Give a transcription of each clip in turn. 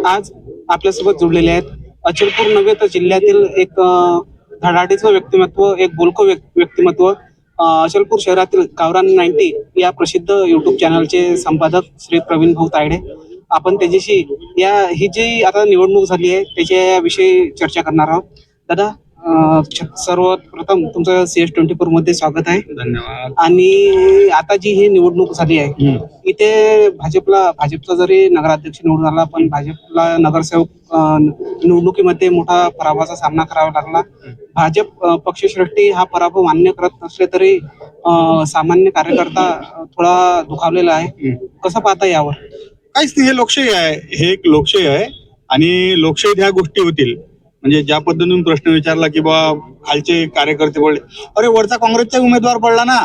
आज आपल्यासोबत जोडलेले आहेत. अचलपूर नव्हे तर जिल्ह्यातील एक धडाडीचं व्यक्तिमत्व, एक बोलकं व्यक्तिमत्व, अचलपूर शहरातील गावरान 90 या प्रसिद्ध युट्यूब चॅनलचे संपादक श्री प्रवीण भाऊ तायडे. आपण त्याच्याशी ही जी आता निवडणूक झाली आहे त्याच्याविषयी चर्चा करणार आहोत. दादा, सर्वप्रथम तुमचं CS24 मध्ये स्वागत आहे. धन्यवाद. आणि आता जी ही निवडणूक झाली आहे इथे भाजपचा जरी नगराध्यक्ष निवडून आला, पण भाजपला नगरसेवक निवडणुकीमध्ये मोठा पराभवाचा सामना करावा लागला. भाजप पक्षश्रेष्ठी हा पराभव मान्य करत नसले तरी सामान्य कार्यकर्ता थोडा दुखावलेला आहे. कसं पाहता यावर? काहीच नाही, हे लोकशाही आहे. हे एक लोकशाही आहे आणि लोकशाहीत ह्या गोष्टी होतील. म्हणजे ज्या पद्धतीने प्रश्न विचारला की बा खालचे कार्यकर्ते पडले, अरे वरचा काँग्रेसचा उमेदवार पडला ना.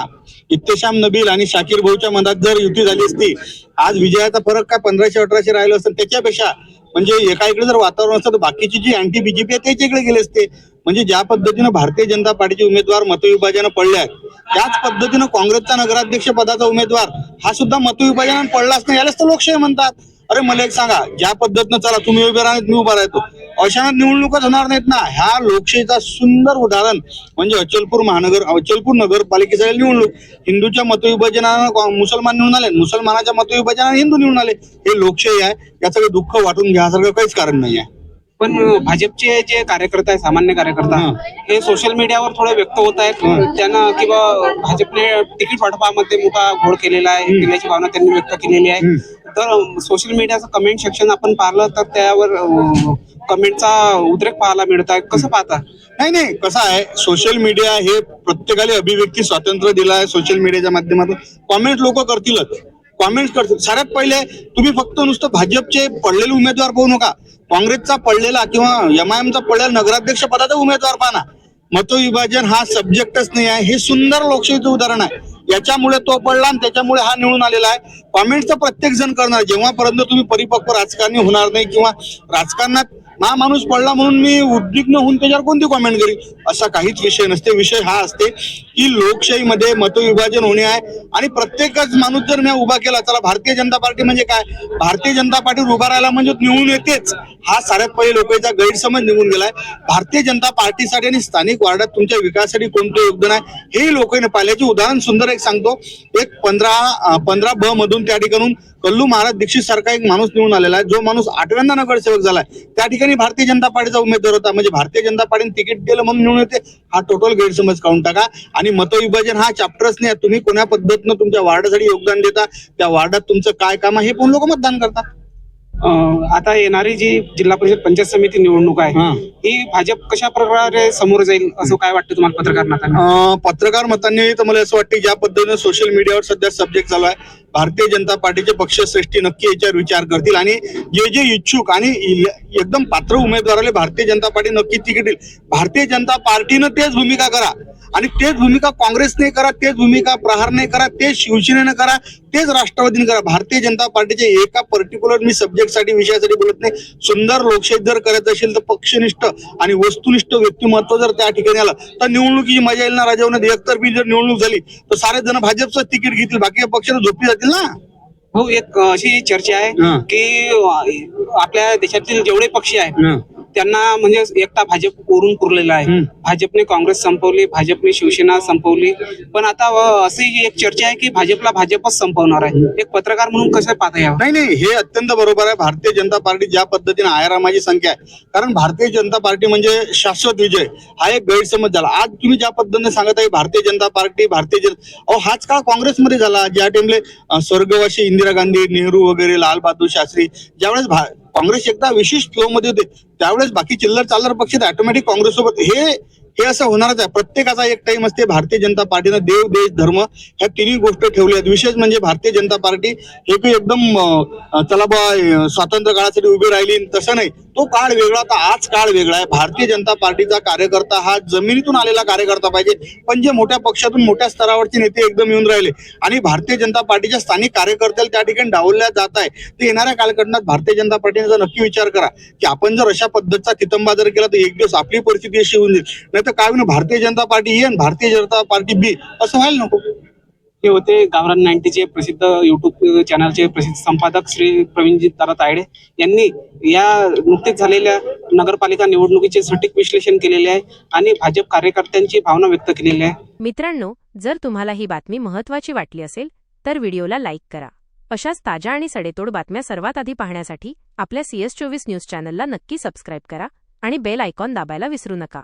इत्तेशाम नबील आणि शाकीर भाऊच्या मनात जर युती झाली असती, आज विजयाचा फरक काय 1500-1800 राहिलं असतं. त्याच्यापेक्षा म्हणजे एका इकडे जर वातावरण असतं तर बाकीची जी अँटी बीजेपी आहे त्याच्या इकडे गेले असते. म्हणजे ज्या पद्धतीनं भारतीय जनता पार्टीचे उमेदवार मतविभाजन पडले आहेत, त्याच पद्धतीनं काँग्रेसचा नगराध्यक्ष पदाचा उमेदवार हा सुद्धा मतविभाजनात पडलाच नाही. यालाच तर लोकशाही म्हणतात. अरे मला एक सांगा, ज्या पद्धतीनं चला तुम्ही उभे राहणार मी उभा राहतो, अशानं निवडणुकच होणार नाहीत ना. ह्या लोकशाहीचा सुंदर उदाहरण म्हणजे अचलपूर नगरपालिकेचा निवडणूक. हिंदूच्या मतविभाजनानं मुसलमान निवडून आले, मुसलमानाच्या मतविभाजनानं हिंदू निवडून आले. हे लोकशाही आहे. याचं काही दुःख वाटून घ्यासारखं काहीच कारण नाही आहे. पण भाजपचे जे कार्यकर्ता आहे, सामान्य कार्यकर्ता, हे सोशल मीडियावर थोडे व्यक्त होत आहेत. त्यांना किंवा भाजपने तिकीट वाटपामध्ये मोठा घोळ केलेला आहे केल्याची भावना त्यांनी व्यक्त केलेली आहे. तर सोशल मीडियाचं कमेंट सेक्शन आपण पाहिलं तर त्यावर कमेंटचा उद्रेक पाहायला मिळत आहे. कसं पाहता? नाही, कसं आहे, सोशल मीडिया हे प्रत्येकाला अभिव्यक्ती स्वातंत्र्य दिलं आहे. सोशल मीडियाच्या माध्यमातून कॉमेंट लोक करतीलच, कॉमेंट करतील. सगळ्यात पहिले तुम्ही फक्त नुसतं भाजपचे पडलेले उमेदवार पाहू नका, काँग्रेसचा पडलेला किंवा MIMचा पडलेला नगराध्यक्ष पदाचा उमेदवार पाहा ना. मतविभाजन हा सब्जेक्टच नाही आहे. हे सुंदर लोकशाहीचं उदाहरण आहे. याच्यामुळे तो पडला आणि त्याच्यामुळे हा निवडून आलेला आहे. कॉमेंटचं प्रत्येक जण करणार. जेव्हापर्यंत तुम्ही परिपक्व राजकारणी होणार नाही किंवा राजकारणात माणूस पडला म्हणून मी उद्विग्न होऊन त्याच्यावर कोणती कॉमेंट करीन, असा काहीच विषय नसते. विषय हा असते की लोकशाहीमध्ये मतविभाजन होणे आहे आणि प्रत्येकच माणूस जर मी उभा केला, चला भारतीय जनता पार्टी म्हणजे काय, भारतीय जनता पार्टीवर उभा राहिला म्हणजे निवडून येतेच, हा साऱ्यात पहिले लोकांचा गैरसमज निघून गेलाय. भारतीय जनता पार्टीसाठी आणि स्थानिक वार्डात तुमच्या विकासासाठी कोणतं योगदान आहे हे लोकांनी पाहिल्याचे उदाहरण सुंदर एक सांगतो. एक 15 मधून त्या ठिकाणून कल्लू महाराज दीक्षित सारखा एक माणूस निवडून आलेला आहे, जो माणूस 8व्यांदा नगरसेवक झालाय. त्या ठिकाणी भारतीय जनता पार्टीचा उमेदवार होता. म्हणजे भारतीय जनता पार्टीने तिकीट दिलं म्हणून निवडून येते, हा टोटल गैरसमज काढून टाका. आणि मतविभाजन हा चॅप्टरच नाही. तुम्ही कोण्या पद्धतीनं तुमच्या वार्डासाठी योगदान देता, त्या वार्डात तुमचं काय काम आहे हे पण लोक मतदान करतात. आता येणारी जी जिल्हा परिषद पंचायत समिती निवडणूक आहे, ही भाजप कशा प्रकारे समोर जाईल असं काय वाटतं तुम्हाला पत्रकार मतांनी? पत्रकार मतांनी तर मला असं वाटतं, ज्या पद्धतीने सोशल मीडियावर सध्या सब्जेक्ट चालू आहे, भारतीय जनता पार्टीचे पक्षश्रेष्ठी नक्की याच्यावर विचार करतील आणि जे इच्छुक आणि एकदम पात्र उमेदवाराला भारतीय जनता पार्टी नक्की तिकीट देईल. भारतीय जनता पार्टीनं तेच भूमिका करा आणि तेच भूमिका काँग्रेसने करा, तेच भूमिका प्रहारने करा, तेच शिवसेनेनं करा, तेच राष्ट्रवादीने करा. भारतीय जनता पार्टीचे एका पर्टिक्युलर मी सब्जेक्टसाठी विषयासाठी बोलत नाही. सुंदर लोकशाही जर करायचं असेल तर पक्षनिष्ठ आणि वस्तुनिष्ठ व्यक्तिमत्व जर त्या ठिकाणी आलं तर निवडणुकीची मजा येईल ना राजावने. एकतर्फी जर निवडणूक झाली तर सारे जण भाजपचं तिकीट घेतील, बाकी पक्षाला झोपी जातील ना. हो, एक अशी चर्चा आहे की आपल्या देशातील जेवढे पक्ष आहेत त्यांना म्हणजे एकटा भाजप वरून पुरलेला आहे. भाजपने काँग्रेस संपवली, भाजपने शिवसेना संपवली, पण आता अशी एक चर्चा आहे की भाजपच संपवणार आहे. एक पत्रकार म्हणून कसं पाहता यावं? नाही, हे अत्यंत बरोबर आहे. भारतीय जनता पार्टी ज्या पद्धतीने आयारामाची संख्या आहे, कारण भारतीय जनता पार्टी म्हणजे शाश्वत विजय, हा एक गैरसमज झाला. आज तुम्ही ज्या पद्धतीने सांगत आहे भारतीय जनता पार्टी हाच काळ काँग्रेसमध्ये झाला, ज्या टाइमले स्वर्गवासी इंदिरा गांधी, नेहरू वगैरे, लाल बहादूर शास्त्री, ज्यावेळेस काँग्रेस एकदा विशेष फ्लो मध्ये होते, त्यावेळेस बाकी चिल्लर चालर पक्ष ऑटोमॅटिक काँग्रेस सोबत हे असं होणारच आहे. प्रत्येकाचा एक टाइम असते. भारतीय जनता पार्टीनं देव, देश, धर्म ह्या तिन्ही गोष्टी ठेवल्या आहेत. विशेष म्हणजे भारतीय जनता पार्टी हे काही एकदम चला बा स्वातंत्र्य काळासाठी उभी राहिली तसं नाही. तो काळ वेगळा, तर आज काळ वेगळा आहे. भारतीय जनता पार्टीचा कार्यकर्ता हा जमिनीतून आलेला कार्यकर्ता पाहिजे, पण जे मोठ्या पक्षातून मोठ्या स्तरावरचे नेते एकदम येऊन राहिले आणि भारतीय जनता पार्टीच्या स्थानिक कार्यकर्त्याला त्या ठिकाणी डावलल्या जात आहे, तर येणाऱ्या कालखंडात भारतीय जनता पार्टीने जर नक्की विचार करा की आपण जर अशा पद्धतीचा तितंबा जर केला तर एक दिवस आपली परिस्थिती अशी होऊन जाईल. नाही तर काय भारतीय जनता पार्टी ए आणि भारतीय जनता पार्टी बी असं व्हायला नको. हे होते गावरान 90चे प्रसिद्ध युट्यूब चॅनलचे प्रसिद्ध संपादक श्री प्रवीणजित दादा तायडे यांनी या नुकतीच झालेल्या नगरपालिका निवडणुकीचे सटीक विश्लेषण केलेले आहे आणि भाजप कार्यकर्त्यांची भावना व्यक्त केलेली आहे. मित्रांनो, जर तुम्हाला ही बातमी महत्त्वाची वाटली असेल तर व्हिडिओला लाईक करा. अशाच ताज्या आणि सडेतोड बातम्या सर्वात आधी पाहण्यासाठी आपल्या CS24 न्यूज चॅनलला नक्की सबस्क्राईब करा आणि बेल आयकॉन दाबायला विसरू नका.